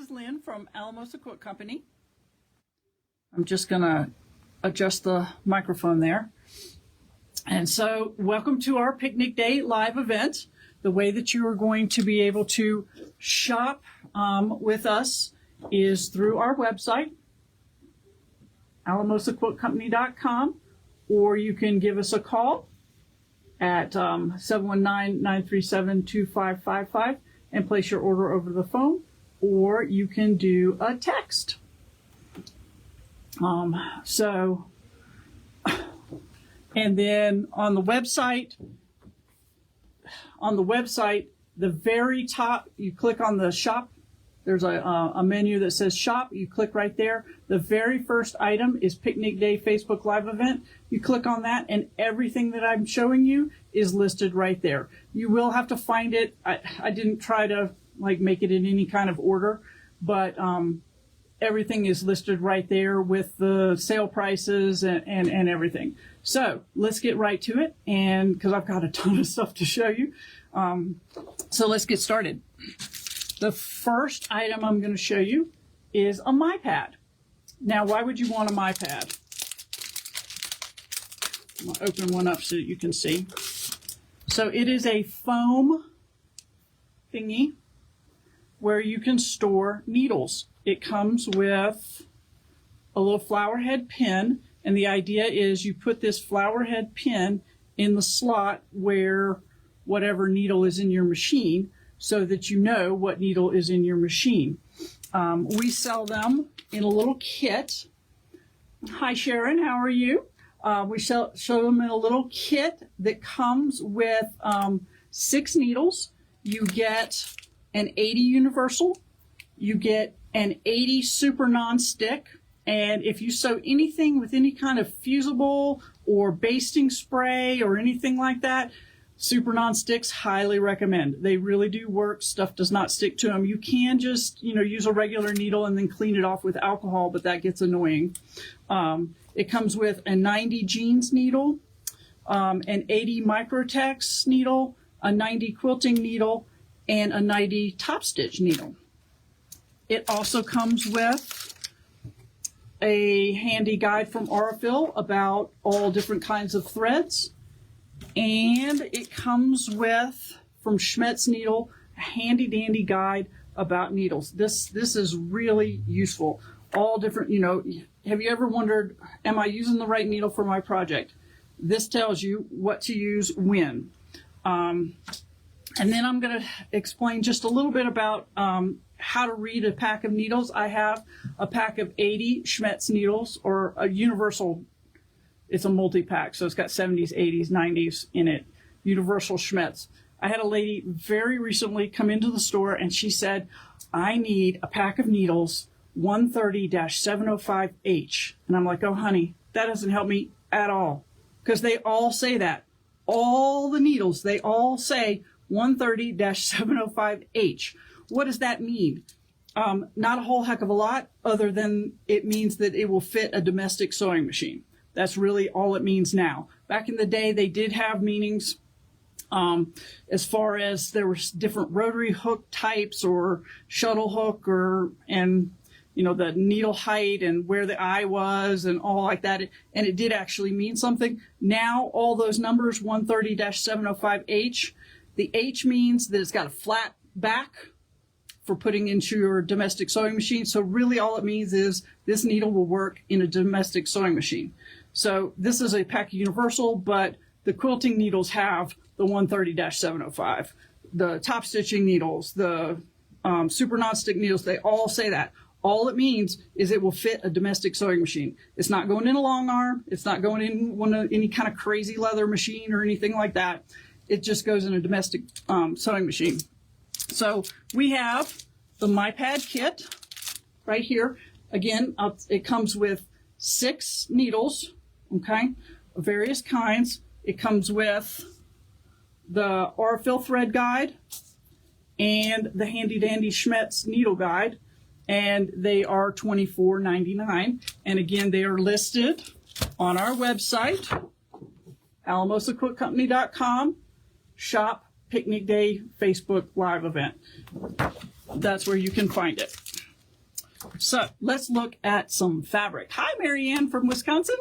is Lynn from Alamosa Quilt Company. I'm just going to adjust the microphone there. And so welcome to our Picnic Day live event. The way that you are going to be able to shop with us is through our website, alamosaquiltcompany.com, or you can give us a call at 719-937-2555 and place your order over the phone, or you can do a text. And then on the website, the very top, you click on the shop. There's a menu that says shop. You click right there. The very first item is Picnic Day Facebook Live event. You click on that, and everything that I'm showing you is listed right there. You will have to find it. I didn't try to make it in any kind of order, but everything is listed right there with the sale prices and everything. So let's get right to it, and because I've got a ton of stuff to show you. So let's get started. The first item I'm going to show you is a MyPad. Now, why would you want a MyPad? I'm going to open one up so that you can see. So it is a foam thingy where you can store needles. It comes with a little flower head pin, and the idea is you put this flower head pin in the slot where whatever needle is in your machine, so that you know what needle is in your machine. We sell them in a little kit. Hi, Sharon, how are you? We show them in a little kit that comes with 6 needles. You get an 80 universal, you get an 80 super non-stick, and if you sew anything with any kind of fusible or basting spray or anything like that, super non-sticks, highly recommend. They really do work. Stuff does not stick to them. You can just, use a regular needle and then clean it off with alcohol, but that gets annoying. It comes with a 90 jeans needle, an 80 Microtex needle, a 90 quilting needle, and a 90 top stitch needle. It also comes with a handy guide from Aurifil about all different kinds of threads. And it comes with, from Schmetz Needle, a handy dandy guide about needles. This is really useful. All different, have you ever wondered, am I using the right needle for my project? This tells you what to use when. And then I'm going to explain just a little bit about how to read a pack of needles. I have a pack of 80 Schmetz needles, or a universal. It's a multi-pack, so it's got 70s, 80s, 90s in it. Universal Schmetz. I had a lady very recently come into the store, and she said, I need a pack of needles 130-705H. And I'm like, oh, honey, that doesn't help me at all. Because they all say that. All the needles, they all say 130-705H. What does that mean? Not a whole heck of a lot, other than it means that it will fit a domestic sewing machine. That's really all it means now. Back in the day, they did have meanings as far as there were different rotary hook types or shuttle hook and the needle height and where the eye was and all like that. And it did actually mean something. Now, all those numbers, 130-705H, the H means that it's got a flat back for putting into your domestic sewing machine. So really all it means is this needle will work in a domestic sewing machine. So this is a pack of universal, but the quilting needles have the 130-705. The top stitching needles, the super non-stick needles, they all say that. All it means is it will fit a domestic sewing machine. It's not going in a long arm. It's not going in any kind of crazy leather machine or anything like that. It just goes in a domestic sewing machine. So we have the MyPad kit right here. Again, it comes with 6 needles, okay, of various kinds. It comes with the Aurifil thread guide and the handy dandy Schmetz needle guide, and they are $24.99. And again, they are listed on our website, alamosaquiltcompany.com, shop Picnic Day Facebook Live event. That's where you can find it. So let's look at some fabric. Hi, Marianne from Wisconsin.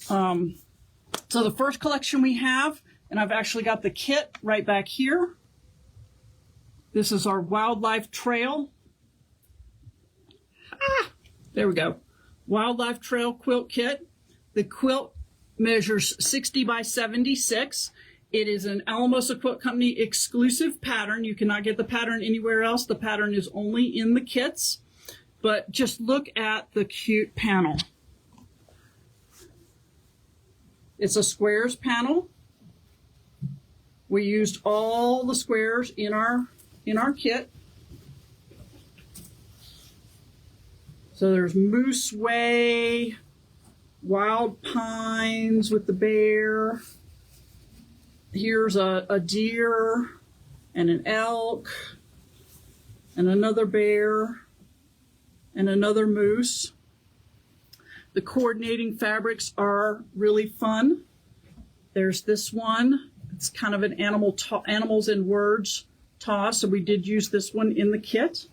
So the first collection we have, and I've actually got the kit right back here. This is our Wildlife Trail. There we go. Wildlife Trail quilt kit. The quilt measures 60 by 76. It is an Alamosa Quilt Company exclusive pattern. You cannot get the pattern anywhere else. The pattern is only in the kits. But just look at the cute panel. It's a squares panel. We used all the squares in our kit. So there's moose way, wild pines with the bear. Here's a deer and an elk and another bear and another moose. The coordinating fabrics are really fun. There's this one. It's kind of an animals and words toss, so we did use this one in the kit.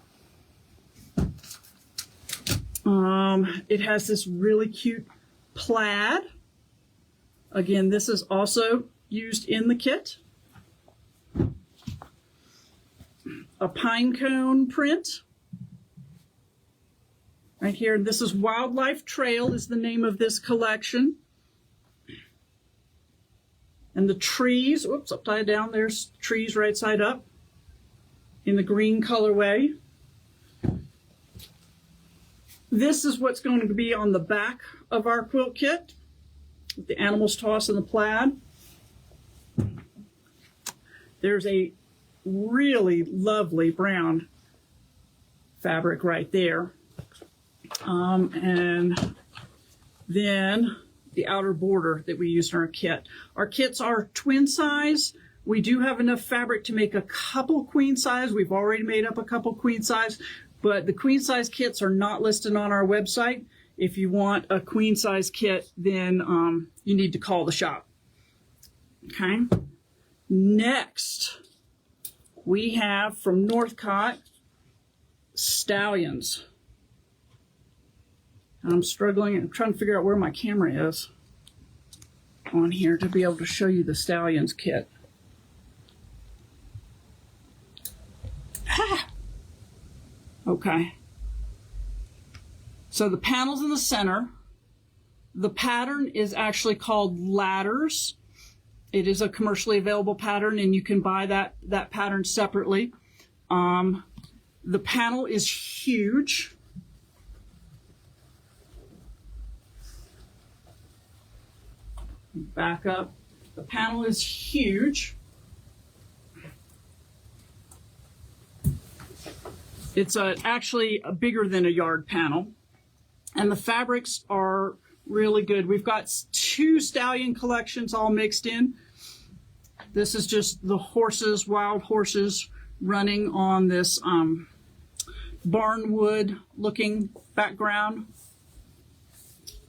It has this really cute plaid. Again, this is also used in the kit. A pine cone print. Right here, this is Wildlife Trail is the name of this collection. And the trees, oops, upside down, there's trees right side up in the green colorway. This is what's going to be on the back of our quilt kit, with the animals toss and the plaid. There's a really lovely brown fabric right there. And then the outer border that we used in our kit. Our kits are twin size. We do have enough fabric to make a couple queen size. We've already made up a couple queen size, but the queen size kits are not listed on our website. If you want a queen size kit, then you need to call the shop. Okay. Next, we have from Northcott, Stallions. I'm struggling. I'm trying to figure out where my camera is on here to be able to show you the Stallions kit. Okay. So the panel's in the center. The pattern is actually called Ladders. It is a commercially available pattern, and you can buy that pattern separately. The panel is huge. Back up. The panel is huge. It's actually bigger than a yard panel. And the fabrics are really good. We've got 2 stallion collections all mixed in. This is just the horses, wild horses, running on this barnwood looking background.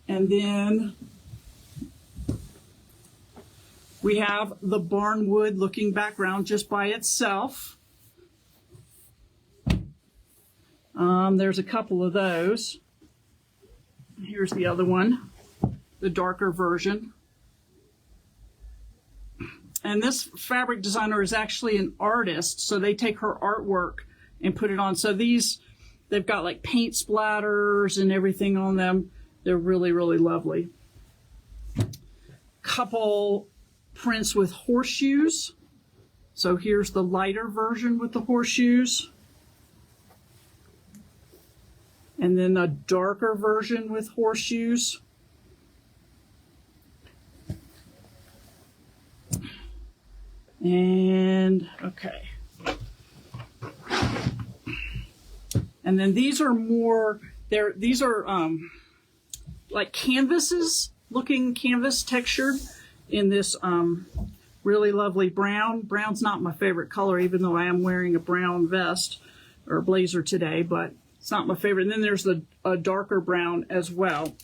And then we have the barnwood looking background just by itself. There's a couple of those. Here's the other one, the darker version. And this fabric designer is actually an artist, so they take her artwork and put it on. So these, they've got like paint splatters and everything on them. They're really, really lovely. Couple prints with horseshoes. So here's the lighter version with the horseshoes. And then a darker version with horseshoes. And, okay. And then these are more, these are like canvases, looking canvas textured in this really lovely brown. Brown's not my favorite color, even though I am wearing a brown vest or blazer today, but it's not my favorite. And then there's a darker brown as well.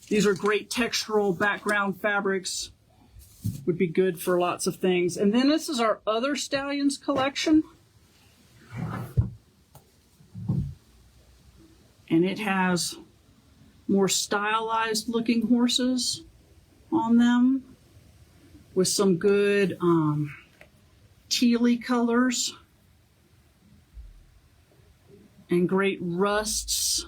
These are great textural background fabrics. Would be good for lots of things. And then this is our other Stallions collection. and it has more stylized looking horses on them with some good tealy colors and great rusts.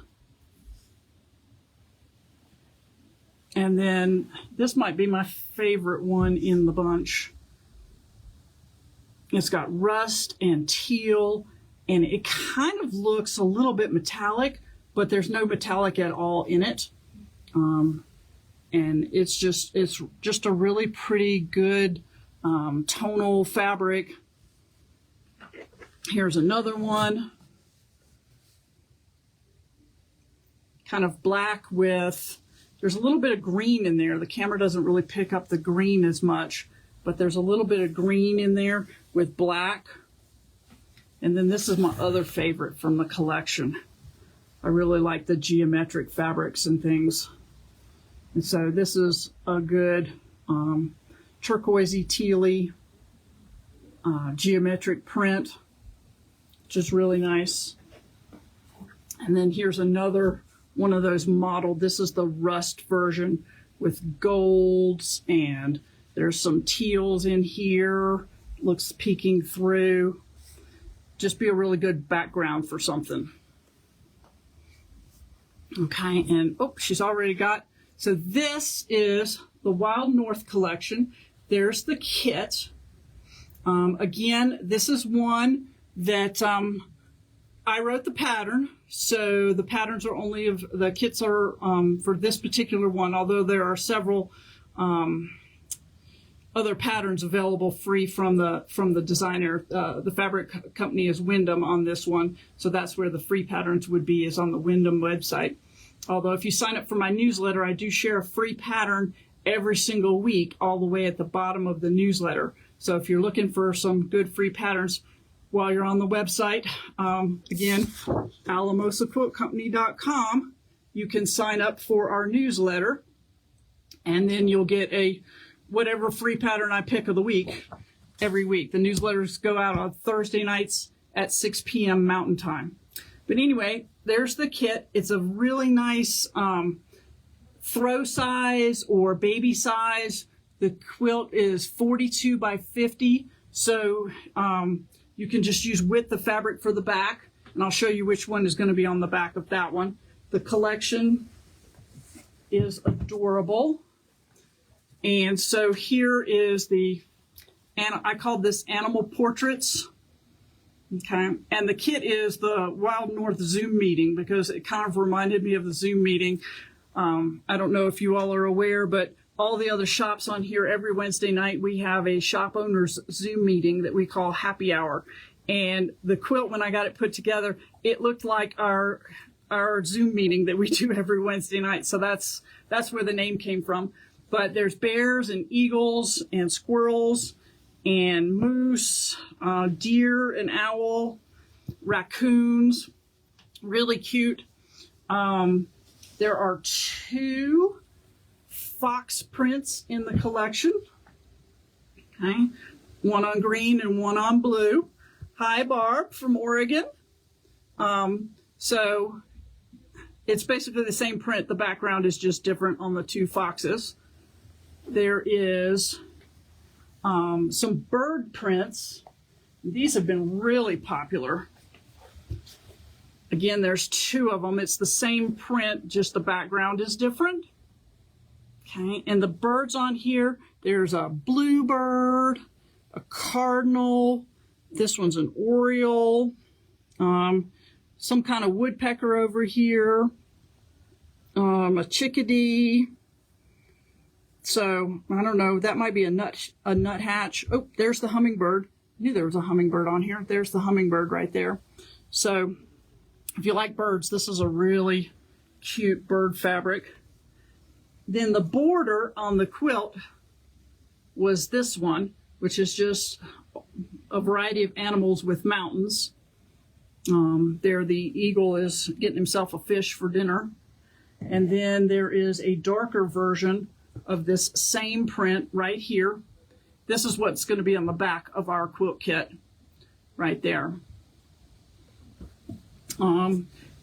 And then this might be my favorite one in the bunch. It's got rust and teal, and it kind of looks a little bit metallic, but there's no metallic at all in it. And it's just a really pretty good tonal fabric. Here's another one. Kind of black with, there's a little bit of green in there. The camera doesn't really pick up the green as much, but there's a little bit of green in there with black. And then this is my other favorite from the collection. I really like the geometric fabrics and things. And so this is a good turquoisey, tealy geometric print, which is really nice. And then here's another one of those modeled. This is the rust version with golds, and there's some teals in here. Looks peeking through. Just be a really good background for something. Okay, and oh, she's already got, so this is the Wild North collection. There's the kit. Again, this is one that I wrote the pattern, so the patterns are only of, the kits are for this particular one, although there are several other patterns available free from the designer. The fabric company is Wyndham on this one, so that's where the free patterns would be, is on the Wyndham website. Although if you sign up for my newsletter, I do share a free pattern every single week all the way at the bottom of the newsletter. So if you're looking for some good free patterns while you're on the website, again, alamosaquiltcompany.com, you can sign up for our newsletter, and then you'll get a whatever free pattern I pick of the week every week. The newsletters go out on Thursday nights at 6 p.m. Mountain Time. But anyway, there's the kit. It's a really nice throw size or baby size. The quilt is 42 by 50, so you can just use width of fabric for the back, and I'll show you which one is going to be on the back of that one. The collection is adorable. And so here is the, and I called this Animal Portraits. Okay, and the kit is the Wild North Zoom meeting, because it kind of reminded me of the Zoom meeting. I don't know if you all are aware, but all the other shops on here, every Wednesday night, we have a shop owners Zoom meeting that we call Happy Hour. And the quilt, when I got it put together, it looked like our Zoom meeting that we do every Wednesday night. So that's where the name came from. But there's bears and eagles and squirrels and moose, deer and owl, raccoons, really cute. There are 2 fox prints in the collection. Okay, one on green and one on blue. Hi, Barb from Oregon. So it's basically the same print. The background is just different on the 2 foxes. There is some bird prints. These have been really popular. Again, there's 2 of them. It's the same print, just the background is different. Okay, and the birds on here, there's a bluebird, a cardinal, this one's an oriole, some kind of woodpecker over here, a chickadee. So, I don't know, that might be a nuthatch. Oh, there's the hummingbird. I knew there was a hummingbird on here. There's the hummingbird right there. So, if you like birds, this is a really cute bird fabric. Then the border on the quilt was this one, which is just a variety of animals with mountains. There the eagle is getting himself a fish for dinner. And then there is a darker version of this same print right here. This is what's going to be on the back of our quilt kit right there.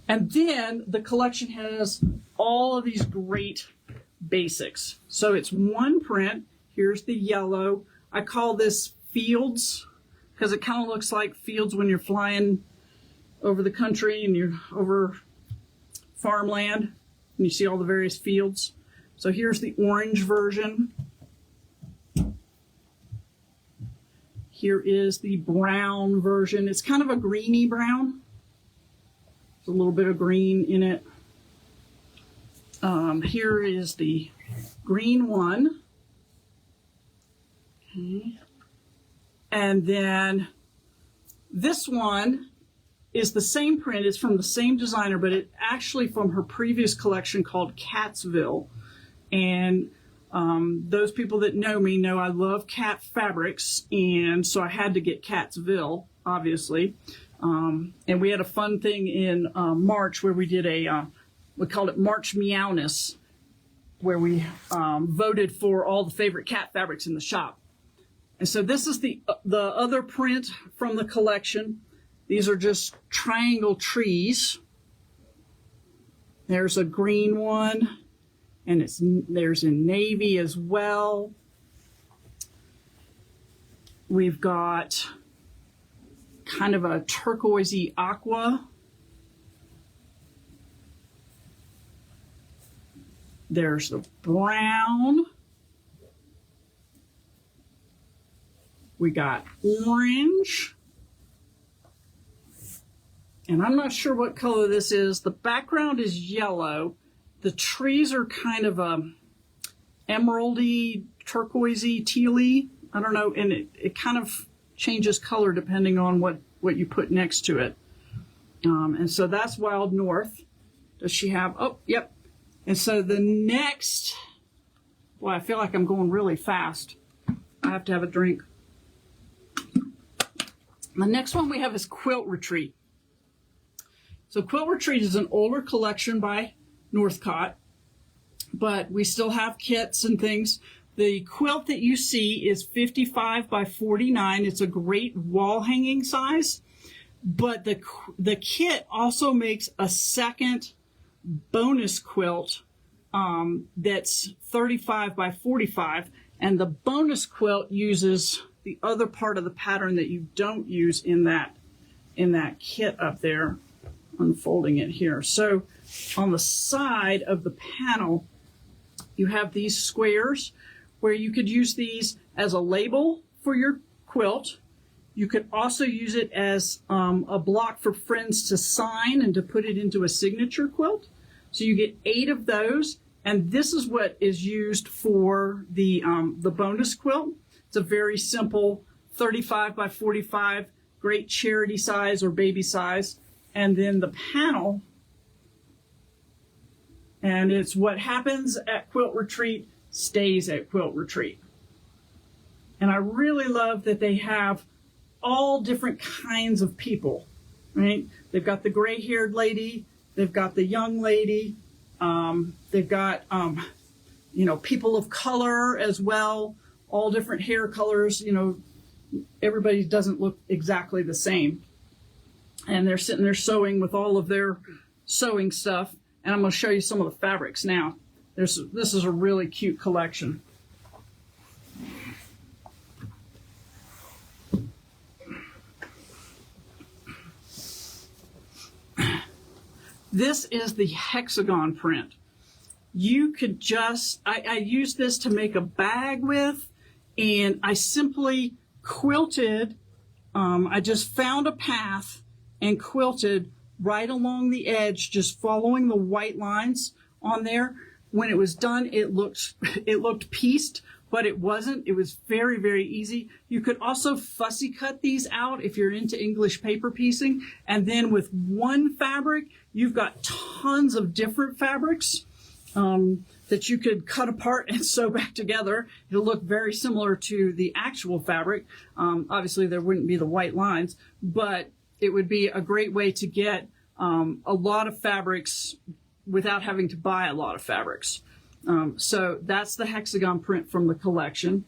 And then the collection has all of these great basics. So it's one print. Here's the yellow. I call this Fields because it kind of looks like fields when you're flying over the country and you're over farmland and you see all the various fields. So here's the orange version. Here is the brown version. It's kind of a greeny brown. There's a little bit of green in it. Here is the green one. Okay. And then this one is the same print. It's from the same designer, but it's actually from her previous collection called Catsville. And those people that know me know I love cat fabrics, and so I had to get Catsville, obviously. And we had a fun thing in March where we did we called it March Meowness, where we voted for all the favorite cat fabrics in the shop. And so this is the other print from the collection. These are just triangle trees. There's a green one, and there's in navy as well. We've got kind of a turquoisey aqua. There's the brown. We got orange. And I'm not sure what color this is. The background is yellow. The trees are kind of emeraldy, turquoisey, tealy. I don't know. And it kind of changes color depending on what you put next to it. And so that's Wild North. Does she have, oh, yep. And so the next, boy, I feel like I'm going really fast. I have to have a drink. The next one we have is Quilt Retreat. So Quilt Retreat is an older collection by Northcott, but we still have kits and things. The quilt that you see is 55 by 49. It's a great wall hanging size, but the kit also makes a second bonus quilt that's 35 by 45, and the bonus quilt uses the other part of the pattern that you don't use in that kit up there. Unfolding it here. So on the side of the panel, you have these squares where you could use these as a label for your quilt. You could also use it as a block for friends to sign and to put it into a signature quilt. So you get 8 of those, and this is what is used for the bonus quilt. It's a very simple 35 by 45, great charity size or baby size. And then the panel, and it's what happens at Quilt Retreat stays at Quilt Retreat. And I really love that they have all different kinds of people, right? They've got the gray-haired lady, they've got the young lady, they've got, people of color as well, all different hair colors. Everybody doesn't look exactly the same. And they're sitting there sewing with all of their sewing stuff. And I'm going to show you some of the fabrics now. This is a really cute collection. This is the hexagon print. You could I used this to make a bag with, and I simply quilted. I just found a path and quilted right along the edge, just following the white lines on there. When it was done, it looked pieced, but it wasn't. It was very, very easy. You could also fussy cut these out if you're into English paper piecing. And then with one fabric, you've got tons of different fabrics that you could cut apart and sew back together. It'll look very similar to the actual fabric. Obviously, there wouldn't be the white lines, but it would be a great way to get a lot of fabrics without having to buy a lot of fabrics. So that's the hexagon print from the collection.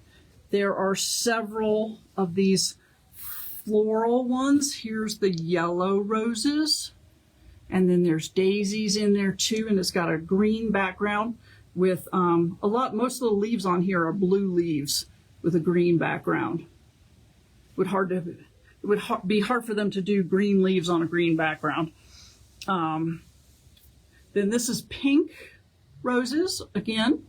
There are several of these floral ones. Here's the yellow roses. And then there's daisies in there too, and it's got a green background with most of the leaves on here are blue leaves with a green background. It would be hard for them to do green leaves on a green background. Then this is pink roses again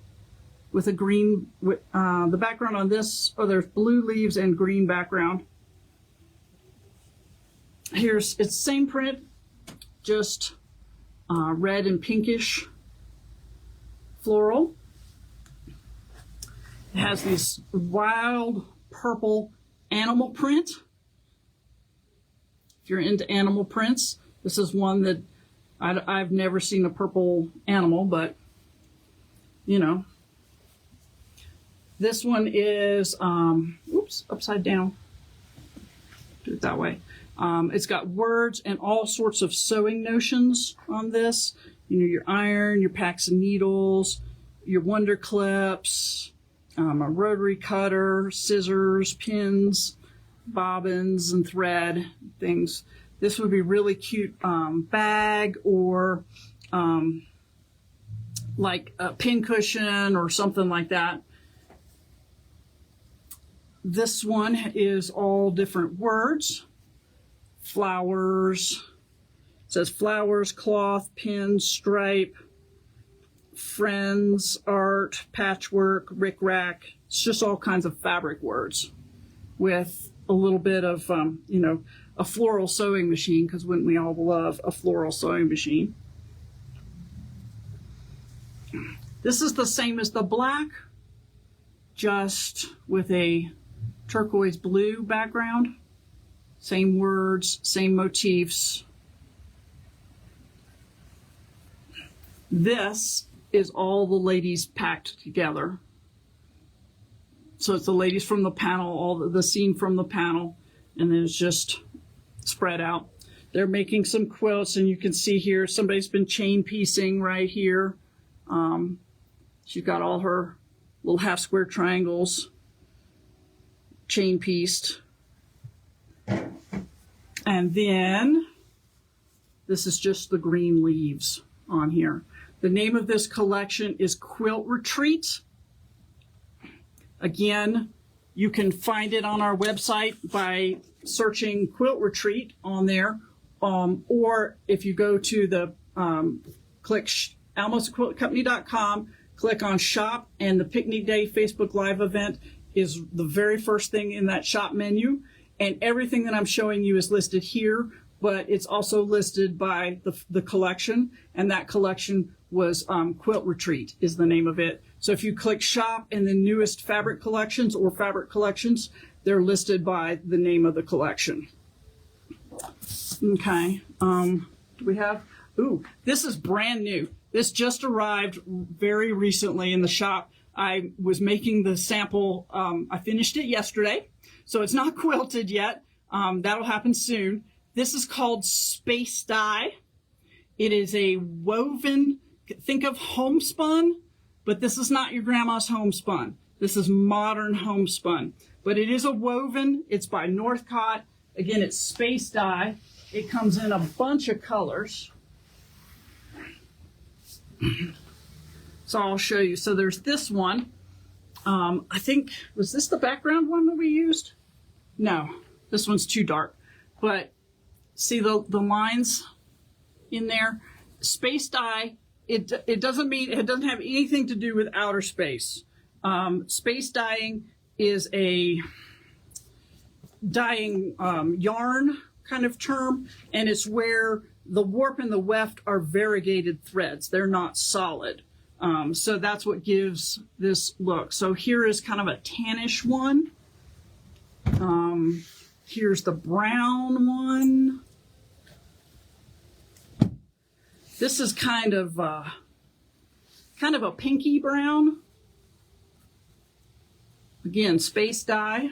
with a green. The background on this, there's blue leaves and green background. It's the same print, just red and pinkish floral. It has this wild purple animal print. If you're into animal prints, this is one that I've never seen a purple animal, but you know. This one is, upside down. Do it that way. It's got words and all sorts of sewing notions on this. You know, your iron, your packs of needles, your wonder clips, a rotary cutter, scissors, pins, bobbins, and thread things. This would be really cute bag or like a pin cushion or something like that. This one is all different words. Flowers. It says flowers, cloth, pin, stripe, friends, art, patchwork, rick-rack. It's just all kinds of fabric words with a little bit of, a floral sewing machine, because wouldn't we all love a floral sewing machine? This is the same as the black, just with a turquoise blue background. Same words, same motifs. This is all the ladies packed together. So it's the ladies from the panel, all the scene from the panel, and then it's just spread out. They're making some quilts, and you can see here somebody's been chain piecing right here. She's got all her little half square triangles chain pieced. And then this is just the green leaves on here. The name of this collection is Quilt Retreat. Again, you can find it on our website by searching Quilt Retreat on there, or if you go to the click almosquiltcompany.com, click on shop, and the Picnic Day Facebook Live event is the very first thing in that shop menu, and everything that I'm showing you is listed here, but it's also listed by the collection, and that collection was Quilt Retreat is the name of it. So if you click shop and the newest fabric collections or fabric collections, they're listed by the name of the collection. Okay, do we have, this is brand new. This just arrived very recently in the shop. I was making the sample, I finished it yesterday, so it's not quilted yet. That'll happen soon. This is called Space Dye. It is a woven, think of homespun, but this is not your grandma's homespun. This is modern homespun, but it is a woven. It's by Northcott. Again, it's Space Dye. It comes in a bunch of colors. So I'll show you. So there's this one. I think, was this the background one that we used? No, this one's too dark. But see the lines in there? Space dye, it doesn't have anything to do with outer space. Space dyeing is a dyeing yarn kind of term, and it's where the warp and the weft are variegated threads. They're not solid. So that's what gives this look. So here is kind of a tannish one. Here's the brown one. This is kind of a pinky brown. Again, Space Dye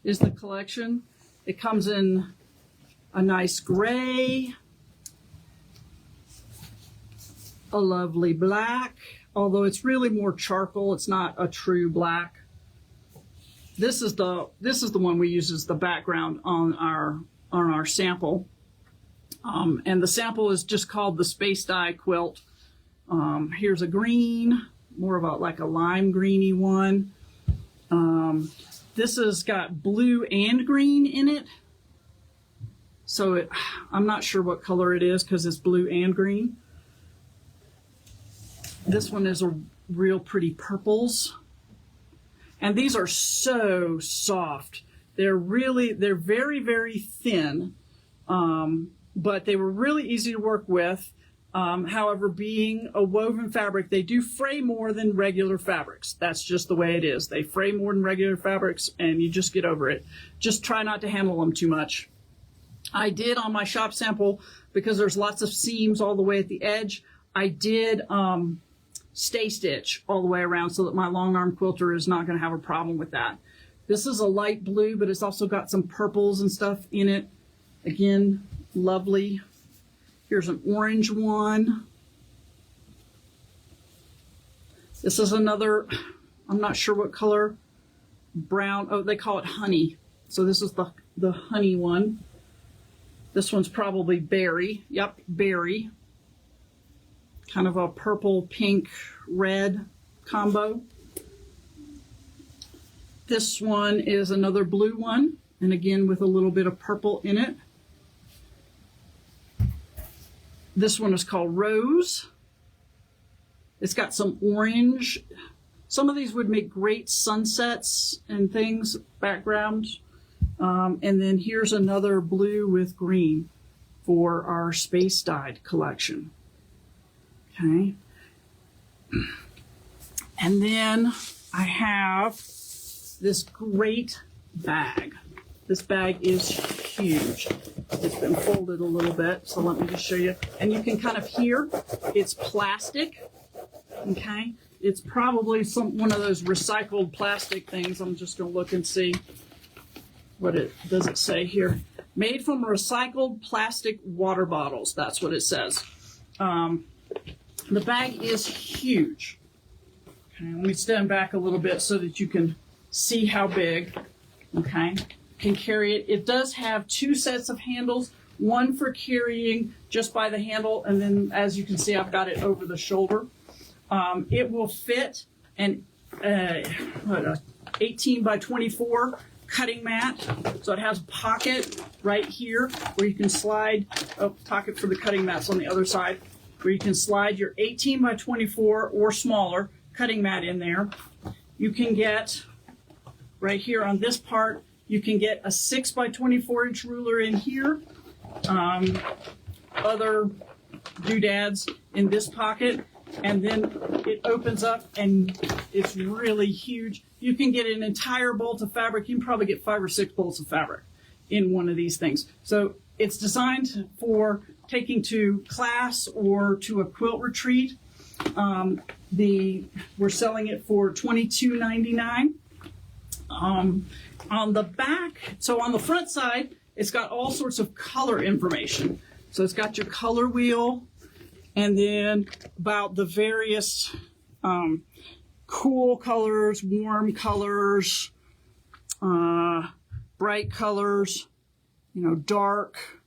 is the collection. It comes in a nice gray, a lovely black, although it's really more charcoal. It's not a true black. This is the one we use as the background on our sample. And the sample is just called the Space Dye Quilt. Here's a green, more of a like a lime greeny one. This has got blue and green in it. So I'm not sure what color it is because it's blue and green. This one is a real pretty purples. And these are so soft. They're very, very thin. But they were really easy to work with. However, being a woven fabric, they do fray more than regular fabrics. That's just the way it is. They fray more than regular fabrics, and you just get over it. Just try not to handle them too much. I did on my shop sample, because there's lots of seams all the way at the edge, I did stay stitch all the way around so that my long arm quilter is not going to have a problem with that. This is a light blue, but it's also got some purples and stuff in it. Again, lovely. Here's an orange one. This is another, I'm not sure what color, brown. Oh, they call it honey. So this is the honey one. This one's probably berry. Yep, berry. Kind of a purple, pink, red combo. This one is another blue one, and again with a little bit of purple in it. This one is called Rose. It's got some orange. Some of these would make great sunsets and things, backgrounds. And then here's another blue with green for our space dyed collection. Okay. And then I have this great bag. This bag is huge. It's been folded a little bit, so let me just show you. And you can kind of hear it's plastic. Okay. It's probably one of those recycled plastic things. I'm just going to look and see what it does it say here. Made from recycled plastic water bottles. That's what it says. The bag is huge. Okay, let me stand back a little bit so that you can see how big. Okay, can carry it. It does have two sets of handles. One for carrying just by the handle, and then as you can see, I've got it over the shoulder. It will fit an 18 by 24 cutting mat. So it has a pocket right here where you can slide, pocket for the cutting mats on the other side, where you can slide your 18 by 24 or smaller cutting mat in there. You can get, right here on this part, you can get a 6 by 24 inch ruler in here. Other doodads in this pocket. And then it opens up and it's really huge. You can get an entire bolt of fabric. You can probably get 5 or 6 bolts of fabric in one of these things. So it's designed for taking to class or to a quilt retreat. We're selling it for $22.99. On the back, so on the front side, it's got all sorts of color information. So it's got your color wheel, and then about the various cool colors, warm colors, bright colors, dark,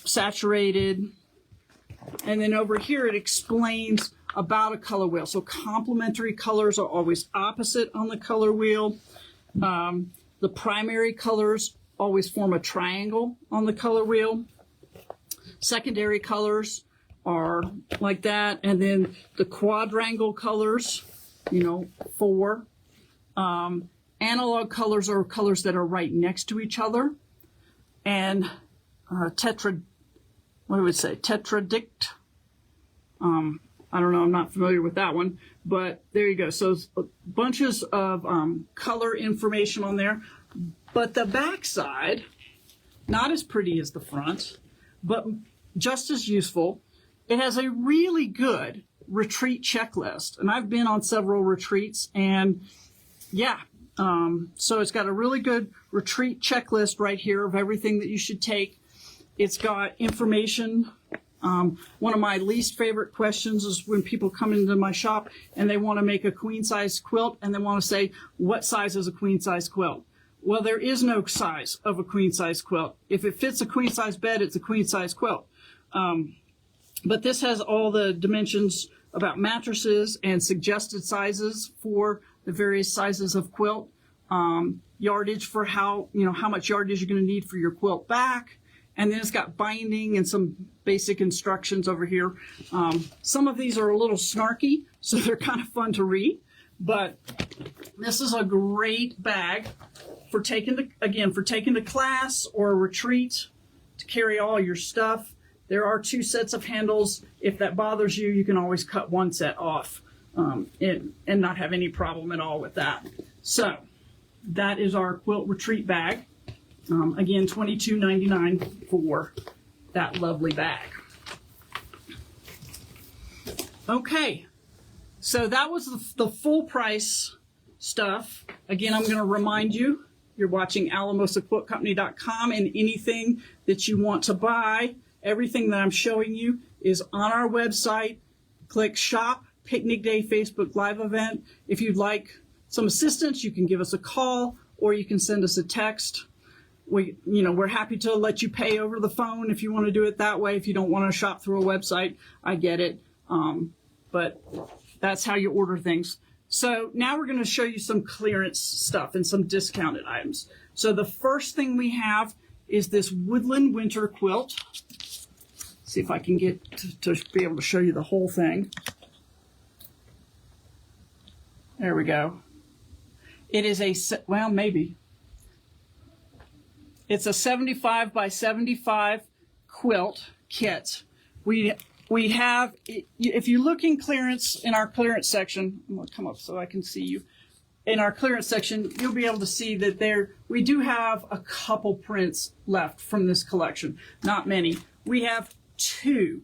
saturated. And then over here it explains about a color wheel. So complementary colors are always opposite on the color wheel. The primary colors always form a triangle on the color wheel. Secondary colors are like that, and then the quadrangle colors, 4. Analog colors are colors that are right next to each other, and tetradict. I don't know, I'm not familiar with that one, but there you go. So bunches of color information on there, but the back side, not as pretty as the front, but just as useful. It has a really good retreat checklist, and I've been on several retreats, and so it's got a really good retreat checklist right here of everything that you should take. It's got information. One of my least favorite questions is when people come into my shop and they want to make a queen size quilt and they want to say, what size is a queen size quilt? Well, there is no size of a queen size quilt. If it fits a queen size bed, it's a queen size quilt. But this has all the dimensions about mattresses and suggested sizes for the various sizes of quilt. Yardage for how much yardage you're going to need for your quilt back. And then it's got binding and some basic instructions over here. Some of these are a little snarky, so they're kind of fun to read. But this is a great bag for taking to class or a retreat to carry all your stuff. There are 2 sets of handles. If that bothers you, you can always cut one set off and not have any problem at all with that. So that is our quilt retreat bag. Again, $22.99 for that lovely bag. Okay, so that was the full price stuff. Again, I'm going to remind you, you're watching AlamosaQuiltCompany.com, and anything that you want to buy, everything that I'm showing you is on our website. Click Shop, Picnic Day Facebook Live event. If you'd like some assistance, you can give us a call or you can send us a text. We're happy to let you pay over the phone if you want to do it that way. If you don't want to shop through a website, I get it. But that's how you order things. So now we're going to show you some clearance stuff and some discounted items. So the first thing we have is this Woodland Winter Quilt. See if I can get to be able to show you the whole thing. There we go. It is maybe. It's a 75 by 75 quilt kit. We have, if you look in clearance, in our clearance section, I'm going to come up so I can see you. In our clearance section, you'll be able to see that we do have a couple prints left from this collection. Not many. We have two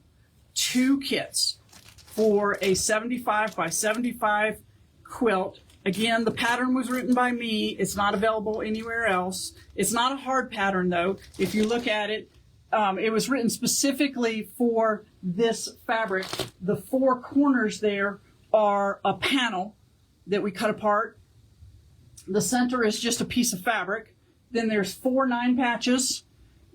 kits for a 75 by 75 quilt. Again, the pattern was written by me. It's not available anywhere else. It's not a hard pattern, though. If you look at it, it was written specifically for this fabric. The 4 corners there are a panel that we cut apart. The center is just a piece of fabric. Then there's 4 9 patches.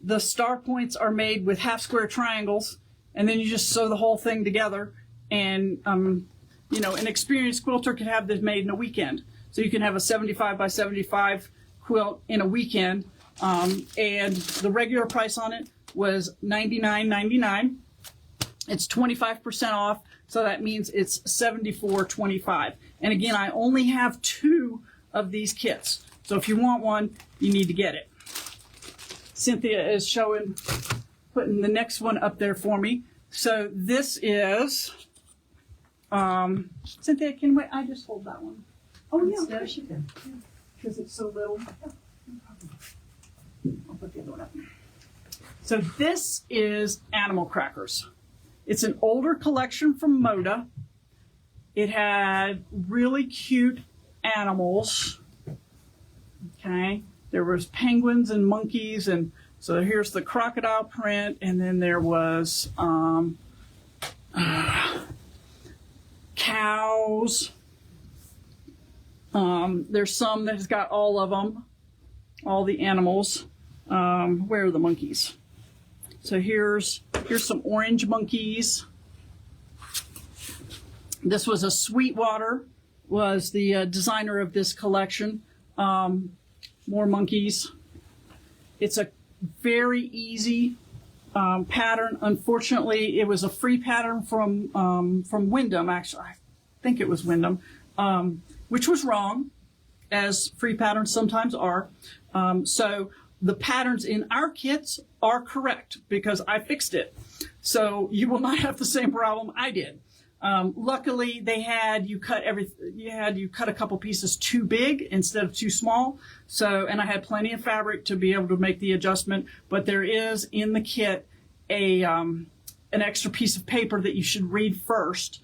The star points are made with half square triangles, and then you just sew the whole thing together. And an experienced quilter could have this made in a weekend. So you can have a 75 by 75 quilt in a weekend. And the regular price on it was $99.99. It's 25% off, so that means it's $74.25. And again, I only have 2 of these kits. So if you want one, you need to get it. Cynthia is putting the next one up there for me. So this is, Cynthia, I just hold that one. Oh, yeah, of course you can. Because it's so little. I'll put the other one up. So this is Animal Crackers. It's an older collection from Moda. It had really cute animals. Okay. There was penguins and monkeys, and so here's the crocodile print, and then there was cows. There's some that's got all of them, all the animals. Where are the monkeys? So here's some orange monkeys. This was Sweetwater, was the designer of this collection. More monkeys. It's a very easy pattern. Unfortunately, it was a free pattern from Wyndham. Actually, I think it was Wyndham, which was wrong, as free patterns sometimes are. So the patterns in our kits are correct because I fixed it. So you will not have the same problem I did. Luckily, you cut a couple pieces too big instead of too small. So, and I had plenty of fabric to be able to make the adjustment. But there is in the kit an extra piece of paper that you should read first.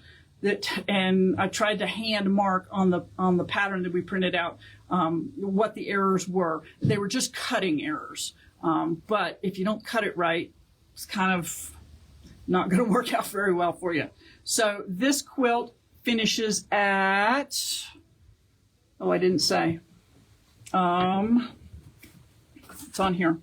And I tried to hand mark on the pattern that we printed out what the errors were. They were just cutting errors. But if you don't cut it right, it's kind of not going to work out very well for you. So this quilt finishes at, I didn't say. It's on here.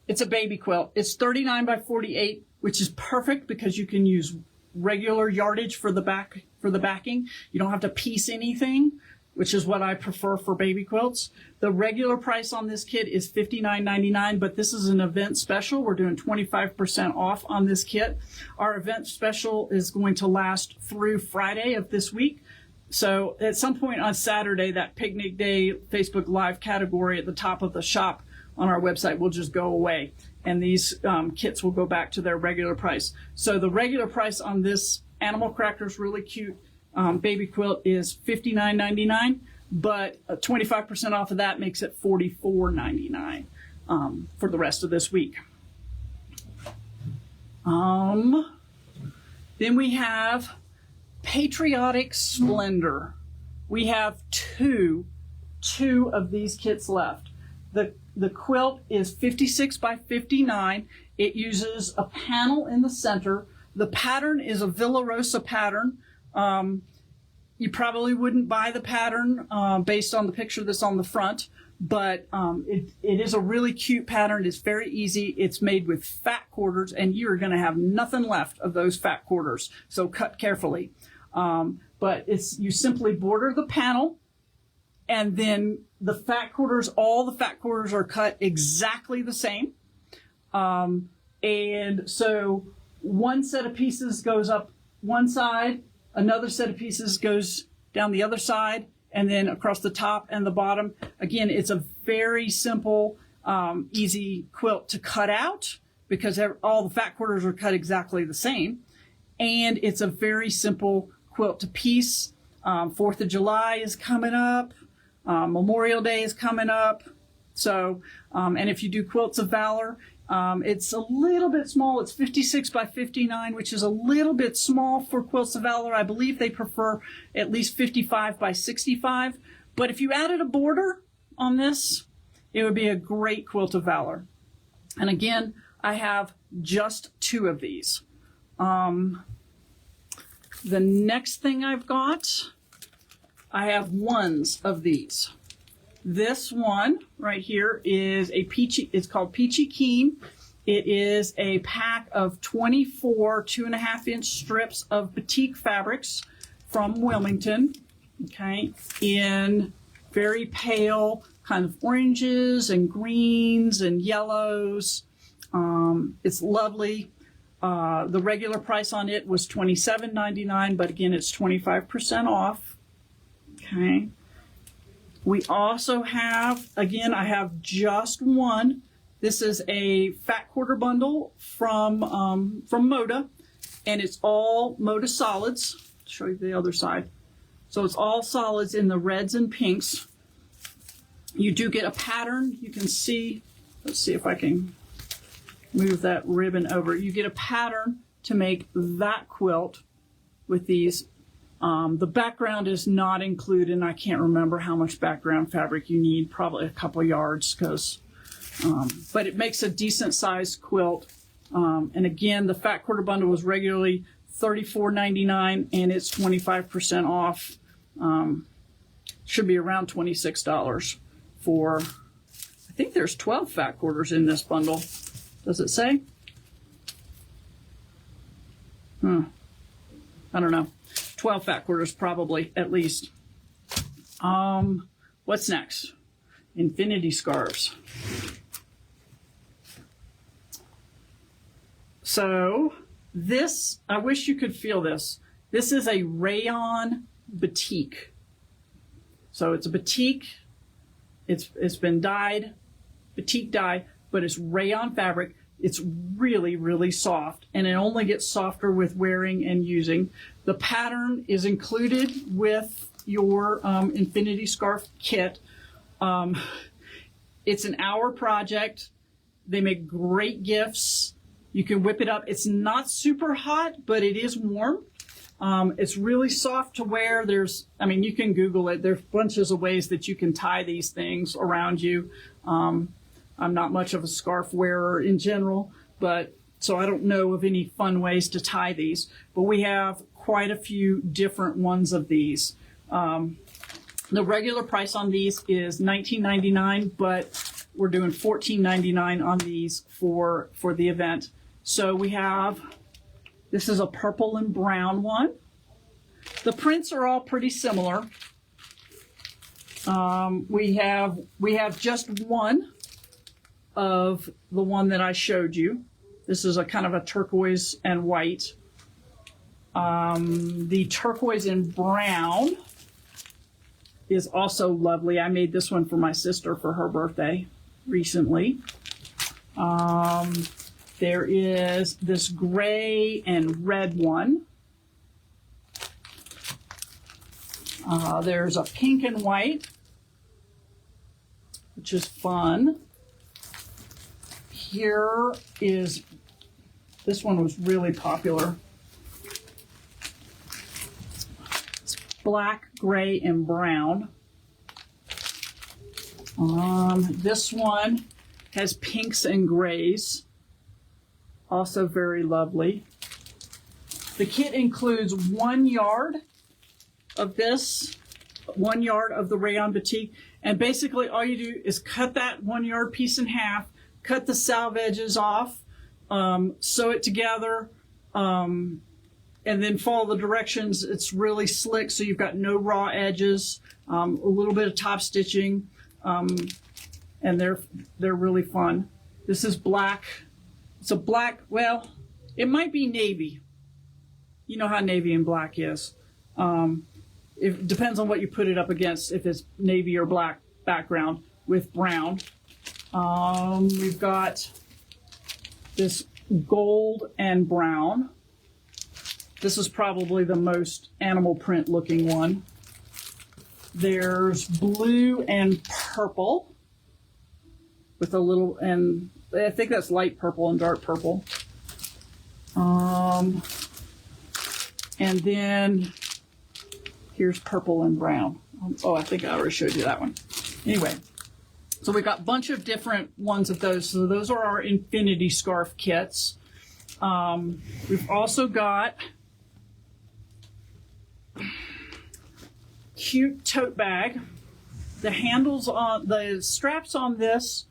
It's a baby quilt. It's 39 by 48, which is perfect because you can use regular yardage for the backing. You don't have to piece anything, which is what I prefer for baby quilts. The regular price on this kit is $59.99, but this is an event special. We're doing 25% off on this kit. Our event special is going to last through Friday of this week. So at some point on Saturday, that Picnic Day Facebook Live category at the top of the shop on our website will just go away, and these kits will go back to their regular price. So the regular price on this Animal Crackers Really Cute baby quilt is $59.99, but 25% off of that makes it $44.99 for the rest of this week. Then we have Patriotic Splendor. We have two of these kits left. The quilt is 56 by 59. It uses a panel in the center. The pattern is a Villa Rosa pattern. You probably wouldn't buy the pattern based on the picture that's on the front, but it is a really cute pattern. It's very easy. It's made with fat quarters, and you're going to have nothing left of those fat quarters, so cut carefully. But you simply border the panel, and then the fat quarters, all the fat quarters are cut exactly the same. And so one set of pieces goes up one side, another set of pieces goes down the other side, and then across the top and the bottom. Again, it's a very simple, easy quilt to cut out because all the fat quarters are cut exactly the same. And it's a very simple quilt to piece. 4th of July is coming up. Memorial Day is coming up. So, and if you do Quilts of Valor, it's a little bit small. It's 56 by 59, which is a little bit small for Quilts of Valor. I believe they prefer at least 55 by 65. But if you added a border on this, it would be a great Quilt of Valor. And again, I have just 2 of these. The next thing I've got, I have ones of these. This one right here is it's called Peachy Keen. It is a pack of 24 2.5-inch strips of batik fabrics from Wilmington, okay, in very pale kind of oranges and greens and yellows. It's lovely. The regular price on it was $27.99, but again, it's 25% off. Okay. We also have, again, I have just one. This is a fat quarter bundle from Moda, and it's all Moda solids. I'll show you the other side. So it's all solids in the reds and pinks. You do get a pattern. You can see, let's see if I can move that ribbon over. You get a pattern to make that quilt with these. The background is not included, and I can't remember how much background fabric you need, probably a couple yards, but it makes a decent sized quilt. And again, the fat quarter bundle was regularly $34.99, and it's 25% off. Should be around $26 for, I think there's 12 fat quarters in this bundle. Does it say? I don't know. 12 fat quarters probably, at least. What's next? Infinity scarves. So this, I wish you could feel this. This is a rayon batik. So it's a batik. It's been dyed, batik dye, but it's rayon fabric. It's really, really soft, and it only gets softer with wearing and using. The pattern is included with your Infinity Scarf kit. It's an hour project. They make great gifts. You can whip it up. It's not super hot, but it is warm. It's really soft to wear. You can Google it. There's bunches of ways that you can tie these things around you. I'm not much of a scarf wearer in general, so I don't know of any fun ways to tie these. But we have quite a few different ones of these. The regular price on these is $19.99, but we're doing $14.99 on these for the event. So we have, this is a purple and brown one. The prints are all pretty similar. We have just one of the one that I showed you. This is a kind of a turquoise and white. The turquoise and brown is also lovely. I made this one for my sister for her birthday recently. There is this gray and red one. There's a pink and white, which is fun. Here is, this one was really popular. It's black, gray, and brown. This one has pinks and grays. Also very lovely. The kit includes 1 yard of this, 1 yard of the rayon batik, and basically all you do is cut that 1 yard piece in half, cut the salve edges off, sew it together, and then follow the directions. It's really slick, so you've got no raw edges, a little bit of top stitching, and they're really fun. This is black. It's a black, well, it might be navy. You know how navy and black is. It depends on what you put it up against, if it's navy or black background with brown. We've got this gold and brown. This is probably the most animal print looking one. There's blue and purple with a little, and I think that's light purple and dark purple. And then here's purple and brown. Oh, I think I already showed you that one. Anyway, so we've got a bunch of different ones of those. So those are our infinity scarf kits. We've also got cute tote bag. The handles on, the straps on this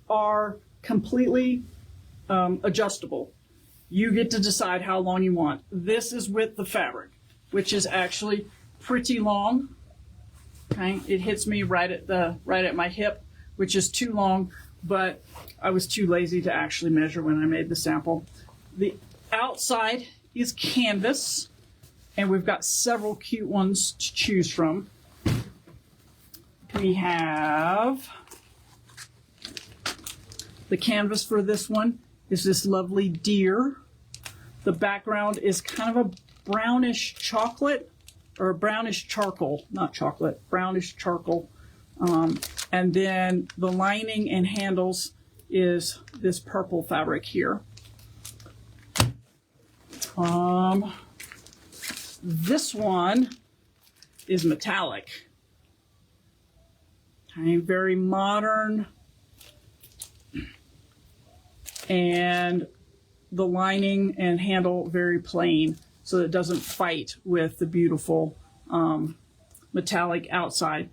are completely adjustable. You get to decide how long you want. This is with the fabric, which is actually pretty long. Okay, it hits me right at my hip, which is too long, but I was too lazy to actually measure when I made the sample. The outside is canvas, and we've got several cute ones to choose from. We have the canvas for this one is this lovely deer. The background is kind of a brownish chocolate, or brownish charcoal, not chocolate, brownish charcoal. And then the lining and handles is this purple fabric here. This one is metallic. Okay, very modern. And the lining and handle very plain, so it doesn't fight with the beautiful metallic outside.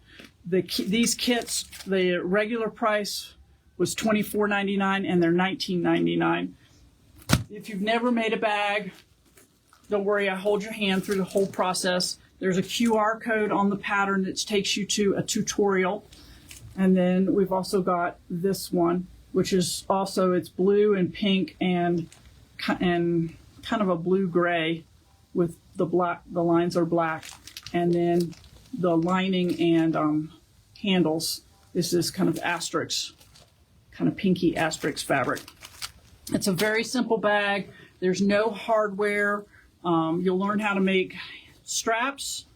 These kits, the regular price was $24.99 and they're $19.99. If you've never made a bag, don't worry, I hold your hand through the whole process. There's a QR code on the pattern that takes you to a tutorial. And then we've also got this one, which is also, it's blue and pink and kind of a blue-gray with the black, the lines are black. And then the lining and handles is this kind of asterisk, kind of pinky asterisk fabric. It's a very simple bag. There's no hardware. You'll learn how to make straps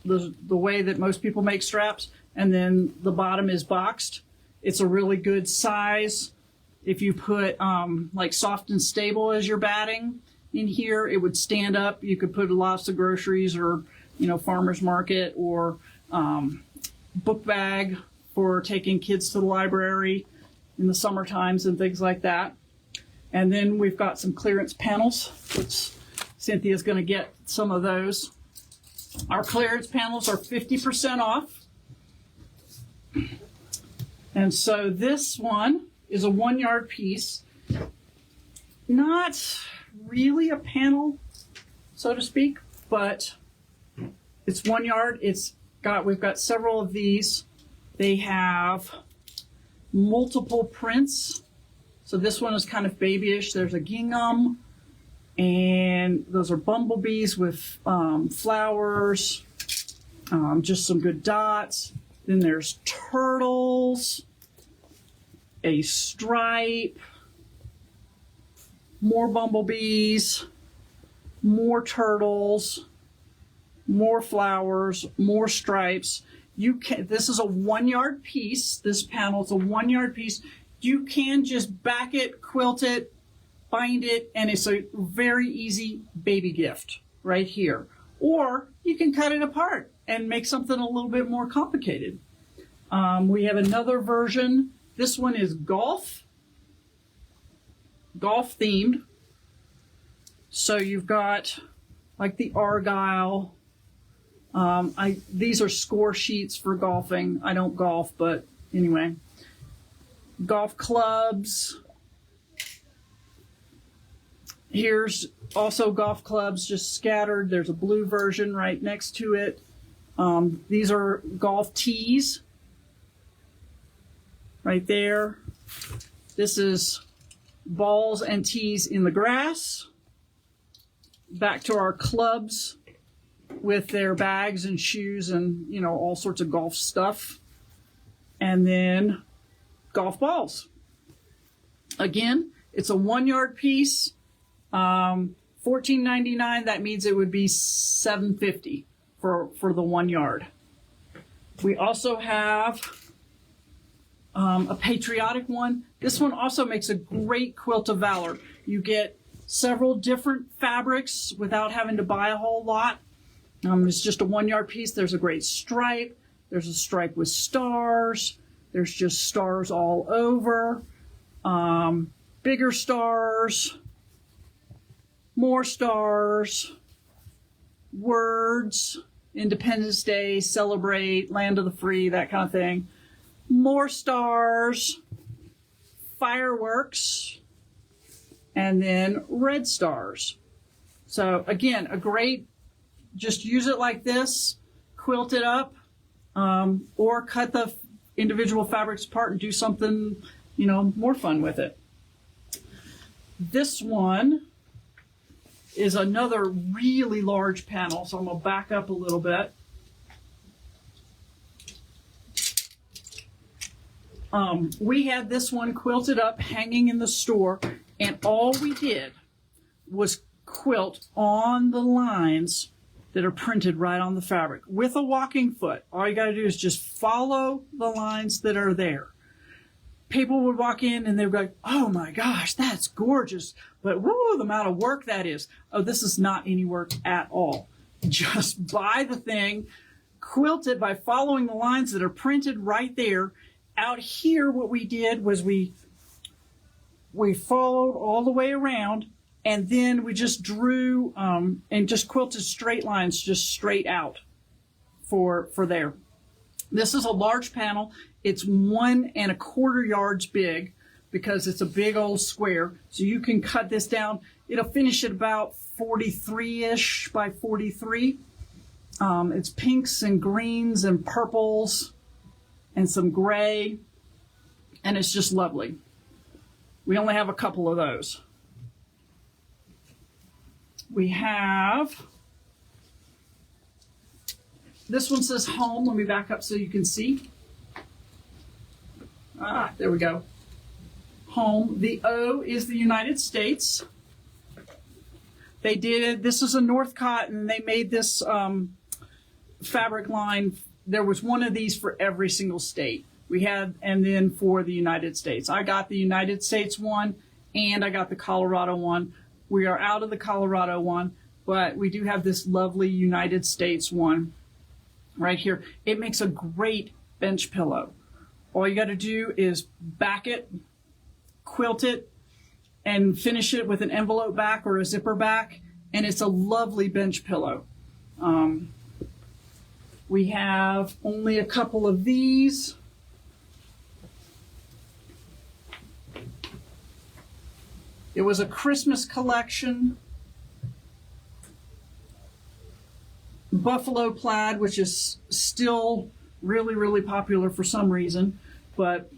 the way that most people make straps, and then the bottom is boxed. It's a really good size. If you put like Soft and Stable as your batting in here, it would stand up. You could put lots of groceries or, you know, farmer's market or book bag for taking kids to the library in the summer times and things like that. And then we've got some clearance panels, which Cynthia's going to get some of those. Our clearance panels are 50% off. And so this one is a 1 yard piece. Not really a panel, so to speak, but it's 1 yard. We've got several of these. They have multiple prints. So this one is kind of babyish. There's a gingham, and those are bumblebees with flowers, just some good dots. Then there's turtles, a stripe, more bumblebees, more turtles, more flowers, more stripes. This is a 1 yard piece. This panel is a 1 yard piece. You can just back it, quilt it, bind it, and it's a very easy baby gift right here. Or you can cut it apart and make something a little bit more complicated. We have another version. This one is golf themed. So you've got like the Argyle. These are score sheets for golfing. I don't golf, but anyway. Golf clubs. Here's also golf clubs just scattered. There's a blue version right next to it. These are golf tees right there. This is balls and tees in the grass. Back to our clubs with their bags and shoes and, all sorts of golf stuff. And then golf balls. Again, it's a 1 yard piece. $14.99. That means it would be $7.50 for the 1 yard. We also have a patriotic one. This one also makes a great quilt of valor. You get several different fabrics without having to buy a whole lot. It's just a 1 yard piece. There's a great stripe. There's a stripe with stars. There's just stars all over. Bigger stars. More stars. Words. Independence Day, celebrate, land of the free, that kind of thing. More stars. Fireworks. And then red stars. So again, just use it like this, quilt it up, or cut the individual fabrics apart and do something, more fun with it. This one is another really large panel, so I'm going to back up a little bit. We had this one quilted up, hanging in the store, and all we did was quilt on the lines that are printed right on the fabric with a walking foot. All you got to do is just follow the lines that are there. People would walk in and they would go, oh my gosh, that's gorgeous. But whoa, the amount of work that is. Oh, this is not any work at all. Just buy the thing, quilt it by following the lines that are printed right there. Out here, what we did was we followed all the way around, and then we just drew and just quilted straight lines just straight out for there. This is a large panel. It's 1 1/4 yards big because it's a big old square. So you can cut this down. It'll finish at about 43-ish by 43. It's pinks and greens and purples and some gray, and it's just lovely. We only have a couple of those. We have, this one says home. Let me back up so you can see. There we go. Home. The O is the United States. This is a North Cotton. They made this fabric line. There was one of these for every single state. And then for the United States. I got the United States one, and I got the Colorado one. We are out of the Colorado one, but we do have this lovely United States one right here. It makes a great bench pillow. All you got to do is back it, quilt it, and finish it with an envelope back or a zipper back, and it's a lovely bench pillow. We have only a couple of these. It was a Christmas collection. Buffalo plaid, which is still really, really popular for some reason, but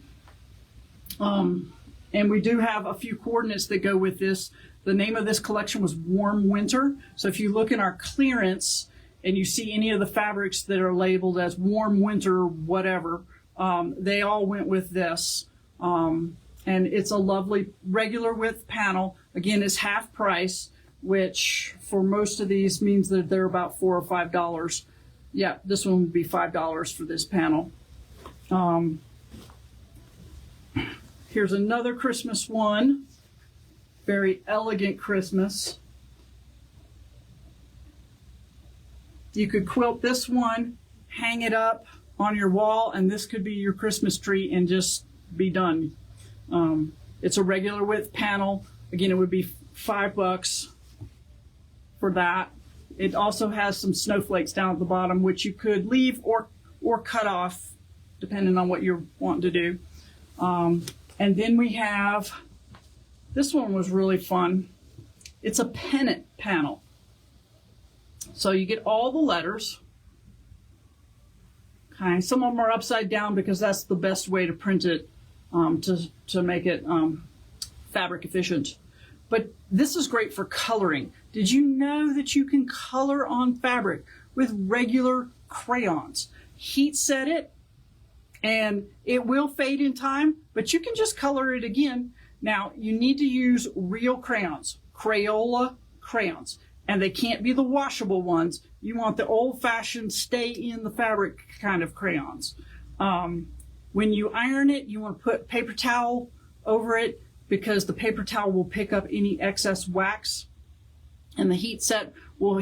and we do have a few coordinates that go with this. The name of this collection was Warm Winter. So if you look in our clearance and you see any of the fabrics that are labeled as Warm Winter whatever, they all went with this. And it's a lovely regular width panel. Again, it's half price, which for most of these means that they're about $4 or $5. Yeah, this one would be $5 for this panel. Here's another Christmas one. Very elegant Christmas. You could quilt this one, hang it up on your wall, and this could be your Christmas tree and just be done. It's a regular width panel. Again, it would be $5 for that. It also has some snowflakes down at the bottom, which you could leave or cut off, depending on what you're wanting to do. And then we have, this one was really fun. It's a pennant panel. So you get all the letters. Okay, some of them are upside down because that's the best way to print it to make it fabric efficient. But this is great for coloring. Did you know that you can color on fabric with regular crayons? Heat set it, and it will fade in time, but you can just color it again. Now, you need to use real crayons, Crayola crayons, and they can't be the washable ones. You want the old-fashioned stay in the fabric kind of crayons. When you iron it, you want to put paper towel over it because the paper towel will pick up any excess wax, and the heat set will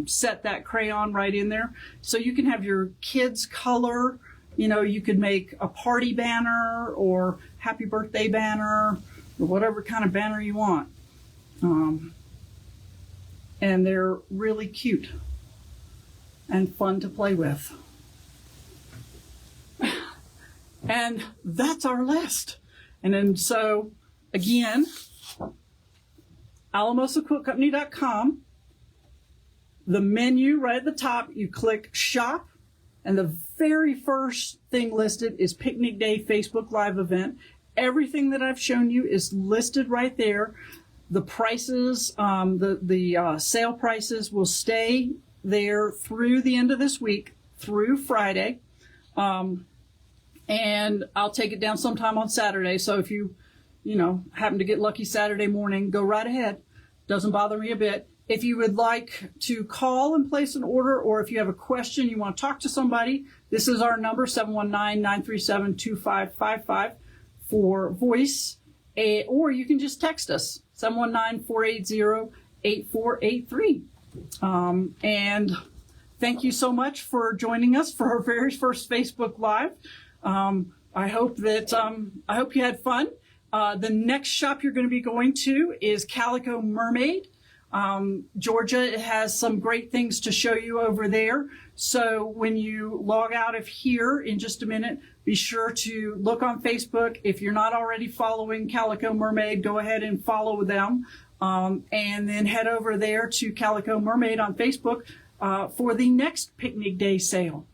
set that crayon right in there. So you can have your kids color. You know, you could make a party banner or happy birthday banner or whatever kind of banner you want. And they're really cute and fun to play with. And that's our list. And then so, again, AlamosaQuiltCompany.com. The menu right at the top, you click Shop. And the very first thing listed is Picnic Day Facebook Live event. Everything that I've shown you is listed right there. The prices, the sale prices will stay there through the end of this week, through Friday. And I'll take it down sometime on Saturday. So if you happen to get lucky Saturday morning, go right ahead. Doesn't bother me a bit. If you would like to call and place an order, or if you have a question, you want to talk to somebody, this is our number, 719-937-2555 for voice, or you can just text us, 719-480-8483. And thank you so much for joining us for our very first Facebook Live. I hope you had fun. The next shop you're going to be going to is Calico Mermaid. Georgia has some great things to show you over there. So when you log out of here in just a minute, be sure to look on Facebook. If you're not already following Calico Mermaid, go ahead and follow them. And then head over there to Calico Mermaid on Facebook for the next Picnic Day sale.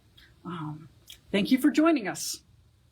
Thank you for joining us.